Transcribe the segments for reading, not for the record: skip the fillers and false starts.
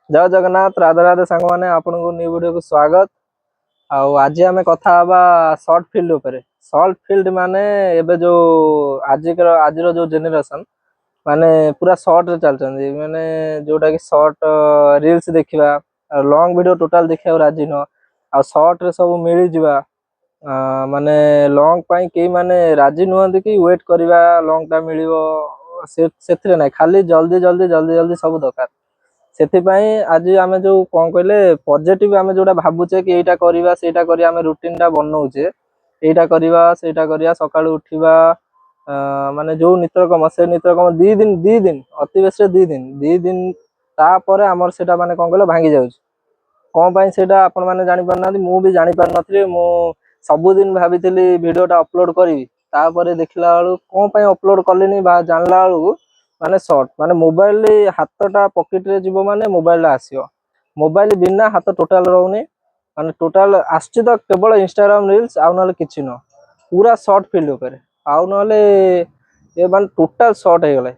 जय जगन्नाथ राधे राधे सांग मैंने आपन को न्यू वीडियो को स्वागत। आज आम कथा सर्ट फिल्ड उपरे। सर्ट फिल्ड माने एबे जो आज जो जेनेरेशन माने पूरा सर्ट रे चलचंदी माने जोटा कि सर्ट रील्स देखिबा लॉन्ग वीडियो टोटल देखिया राजी न आ सर्ट रे सब मिली जिबा माने लॉन्ग पाई के माने राजी नुहंती कि वेट करबा लॉन्ग टा मिलिबो से ना खाली जल्दी जल्दी जल्दी जल्दी सब दरकार से आज आम जो कौन कहले पॉजिटिव आम जो भावुचे कि यहाँ करवा सेटा करिया आम रुटीन टा बनाऊे यहाँ करवा सेटा करिया सकाळु उठिबा माने जो नित्यकर्म से नित्यकर्म दी दिन अति बेस दी दिन तापर आमर सेटा माने कौन कहले भांगी जाउछ कौन पाई सेटा आपण माने जानि पारना मु भी जानि पार नथि मु सबुदिन भाविली भिडियोटा अपलोड करी तापर देखला बेलू कौन पाई अपलोड कलिनी जानला बेलू माने सर्ट माने मोबाइल हाथटा पॉकेट रे जीवो माने मोबाइल आसियो मोबाइल बिना हाथ टोटाल रहउनी माने टोटाल आछि तो केवल इंस्टाग्राम रील्स आउ नले किछि न पूरा सर्ट फील्ड ऊपर आउ नले ए माने टोटाल सर्ट हे गले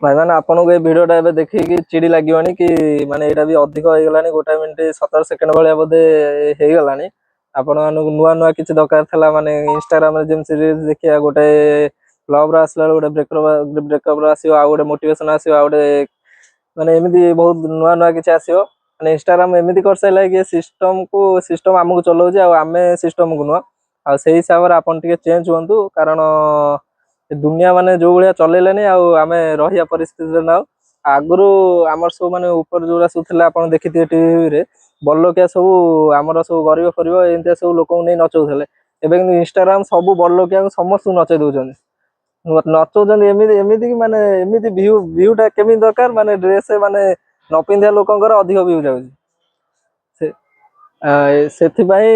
भाई माने आपन को ए वीडियोटा एबे देखि कि चिड़ी लागिवनी कि माने एटा भी अधिक हो गलानी 1 मिनिट 17 सेकंड भलिया बोधे हे गलानी आपण मानु नुआ नुआ किछि दरकार थला माने इंस्टाग्राम रे जेम सीरीज देखिया गोटे लव रा आसला गोटे ब्रेकअप रा आसीओ आ गोटे मोटिवेशन आसीओ आ गोटे माने एमिति बहुत नुआ नुआ किछि आसीओ माने इंस्टाग्राम एमिति कर सैला कि सिस्टम हमकु चलाउजे आ आमे सिस्टम को नुआ आ सेही हिसाब रे आपण टिके चेंज होंतु कारण दुनिया माने जो भलिया चलेलेनी आ आमे रहिया परिस्थिति रे ना आगुरु हमर सब माने ऊपर जोरा सब थिला आपण देखिथिए टीवी रे बल्लोकिया सब हमर सब गरीब फरीब एंते सब लोक नै नचौथले एबे इंस्टाग्राम सब बल्लोकिया समस्त नचै दउछन नचौछन एमिति एमिति कि माने एमिति व्यूटा केमि दरकार माने ड्रेस माने न पिंधिया लोकंकर अधिक व्यू जाउछ सेथि भाई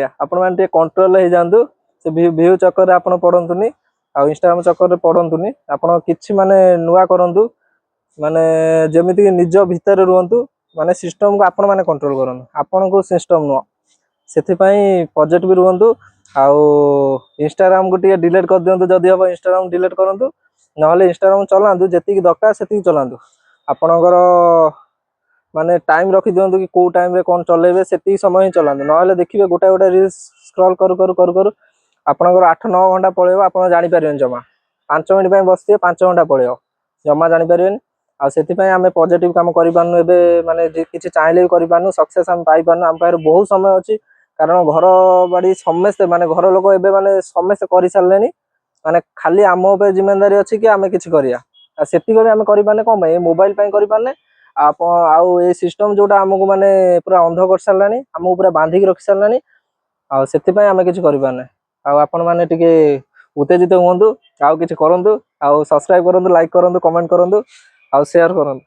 आपण माने टे कंट्रोल हे जांदु से व्यू चक्कर रे आपण पडंतुनी आ इंस्टाग्राम चक्कर रे पडंतुनी आपण किछि माने नुआ करंतु माने जेमिति निज भीतर रुहंतु माने सिस्टम को आपण माने कंट्रोल करन आपण को सिस्टम नो सेथि भाई पॉजिटिव रुहंतु आउ इंस्टाग्राम को टिके डिलीट कर दियंतु जदी हम इंस्टाग्राम डिलीट करंतु नहले इंस्टाग्राम चलांतु जेति दरकार सेति चलांतु आपणकर माने टाइम रखि दियंतु कि को टाइम रे कोन चलेबे सेति समय चलांतु नहले देखिबे गोटा गोटा रील्स स्क्रॉल करू आपणकर 8-9 घंटा पळेबो आपण जानि पारियन जमा 5 मिनिट पय बसते 5 घंटा पळेबो जमा जानि पारियन आ सेति पय आमे पॉजिटिव काम करि पानु एबे माने किछि चाहिले करि पानु सक्सेस हम पाई पानु हम पार बहुत समय अछि कारण घर बाड़ी समस्त माने घर लोक एबे माने समस्त करि सारलेनी माने खाली आमो पे जिम्मेदारी अछि कि आमे किछि करिया आ सेति करे आमे करि पाने कोन मोबाइल पय करि पाने आप आउ ए सिस्टम जोटा हमकु माने पूरा अंध कर सारलानी हमकु पूरा बांधी के रखि सारलानी आ सेति पय आमे किछि करि पाने आ आपण माने टिके उत्तेजित होंतु आउ किछि करंतु आउ सब्सक्राइब करंतु लाइक करंतु कमेंट करंतु आउ शेयर करंतु।